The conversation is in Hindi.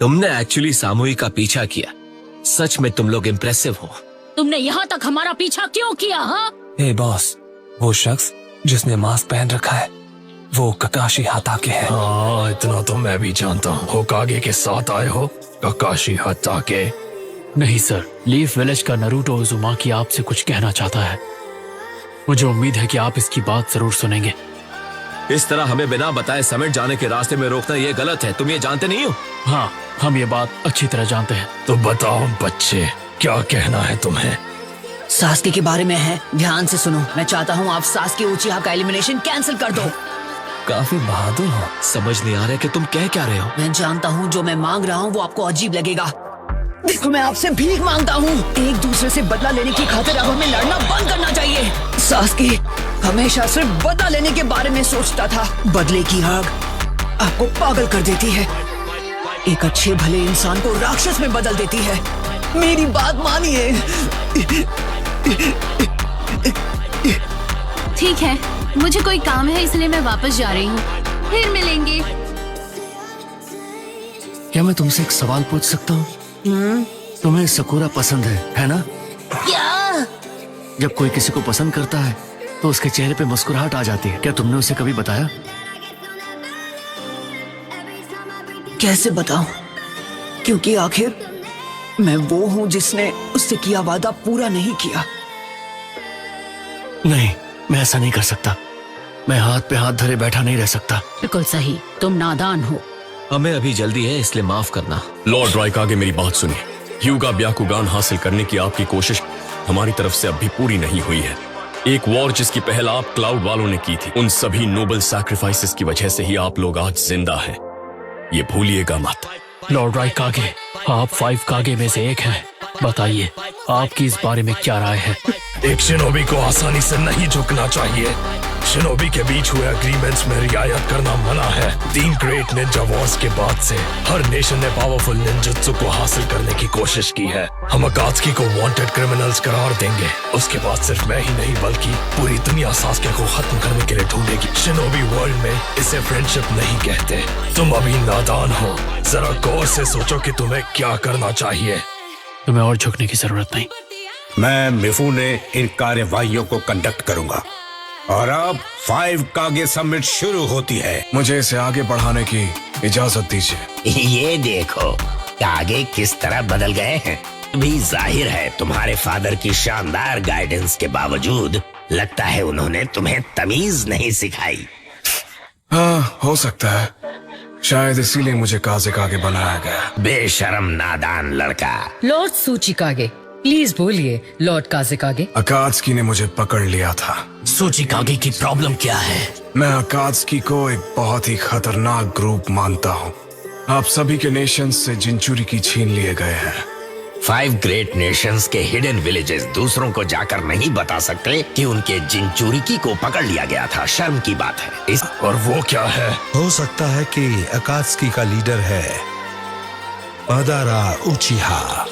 तुमने एक्चुअली सामूहिक का पीछा किया। सच में तुम लोग इम्प्रेसिव हो। तुमने यहाँ तक हमारा पीछा क्यों किया? हाँ, हे बॉस, वो शख्स जिसने मास्क पहन रखा है वो ककाशी हाताके है। हाँ, इतना तो मैं भी जानता हूँ। होकागे के साथ आए हो, ककाशी हाताके? नहीं सर, लीफ विलेज का नारुतो उज़ुमाकी आपसे कुछ कहना चाहता है। मुझे उम्मीद है कि आप इसकी बात जरूर सुनेंगे। इस तरह हमें बिना बताए समिट जाने के रास्ते में रोकना ये गलत है। तुम ये जानते नहीं हो? हाँ, हम ये बात अच्छी तरह जानते हैं। तो बताओ बच्चे, क्या कहना है तुम्हें? सास्के के बारे में है, ध्यान से सुनो। मैं चाहता हूँ आप सास्के उचिहा का एलिमिनेशन कैंसिल कर दो। काफी बहादुर हो। समझ नहीं आ रहा कि तुम कह क्या रहे हो। मैं जानता हूँ जो मैं मांग रहा हूँ वो आपको अजीब लगेगा। देखो, मैं आपसे भीख मांगता हूँ। एक दूसरे से बदला लेने की खातिर अब हमें लड़ना बंद करना चाहिए। सास्के हमेशा सिर्फ बदला लेने के बारे में सोचता था। बदले की आग आपको पागल कर देती है, एक अच्छे भले इंसान को राक्षस में बदल देती है। मेरी बात मानिए। ठीक है, मुझे कोई काम है इसलिए मैं वापस जा रही हूँ। फिर मिलेंगे। क्या मैं तुमसे एक सवाल पूछ सकता हूँ? तुम्हें सकुरा पसंद है ना? क्या? जब कोई किसी को पसंद करता है तो उसके चेहरे पे मुस्कुराहट आ जाती है। क्या तुमने उसे कभी बताया? कैसे बताऊं? क्योंकि आखिर मैं वो हूं जिसने उससे किया वादा पूरा नहीं किया। नहीं, मैं ऐसा नहीं कर सकता। मैं हाथ पे हाथ धरे बैठा नहीं रह सकता। बिल्कुल सही, तुम नादान हो। हमें अभी जल्दी है, इसलिए माफ करना। लॉर्ड राइकागे, मेरी बात सुनिए। ह्यूगा ब्याकुगान हासिल करने की आपकी कोशिश हमारी तरफ से अब भी पूरी नहीं हुई है। एक वॉर जिसकी पहल आप क्लाउड वालों ने की थी, उन सभी नोबल सैक्रिफाइसेस की वजह से ही आप लोग आज जिंदा हैं। ये भूलिएगा मत। लॉर्ड राइकागे, आप 5 कागे में से एक हैं। बताइए, आपकी इस बारे में क्या राय है? एक शिनोबी को आसानी से नहीं झुकना चाहिए। शिनोबी के बीच हुए एग्रीमेंट्स में रियायत करना मना है। 3 ग्रेट निंजा वॉर्स के बाद से हर नेशन ने पावरफुल निंजुत्सु को हासिल करने की कोशिश की है। हम अकात्सुकी को वांटेड क्रिमिनल्स करार देंगे। उसके बाद सिर्फ मैं ही नहीं बल्कि पूरी दुनिया सास्के को खत्म करने के लिए ढूंढेगी। शिनोबी वर्ल्ड में इसे फ्रेंडशिप नहीं कहते। तुम अभी नादान हो। जरा गौर से सोचो कि तुम्हें क्या करना चाहिए। तुम्हें और झुकने की जरूरत नहीं। मैं मिफुने इन कार्यवाहियों को कंडक्ट करूंगा और अब 5 कागे समिट शुरू होती है। मुझे इसे आगे बढ़ाने की इजाजत दीजिए। ये देखो कागे किस तरह बदल गए हैं। भी जाहिर है तुम्हारे फादर की शानदार गाइडेंस के बावजूद लगता है उन्होंने तुम्हें तमीज नहीं सिखाई। हाँ, हो सकता है। शायद इसीलिए मुझे काज़ेकागे बनाया गया। बेशरम नादान लड़का। लॉर्ड सूचिकागे, प्लीज बोलिए। लॉर्ड काज़ेकागे, अकात्सुकी ने मुझे पकड़ लिया था। सूचिकागे की प्रॉब्लम क्या है? मैं अकात्सुकी को एक बहुत ही खतरनाक ग्रुप मानता हूँ। आप सभी के नेशंस से जिंचुरिकी छीन लिए गए हैं। 5 ग्रेट नेशंस के हिडन विलेजेस दूसरों को जाकर नहीं बता सकते कि उनके जिंचुरिकी को पकड़ लिया गया था। शर्म की बात है। और वो क्या है? हो सकता है कि अकात्सुकी का लीडर है मादारा उचिहा।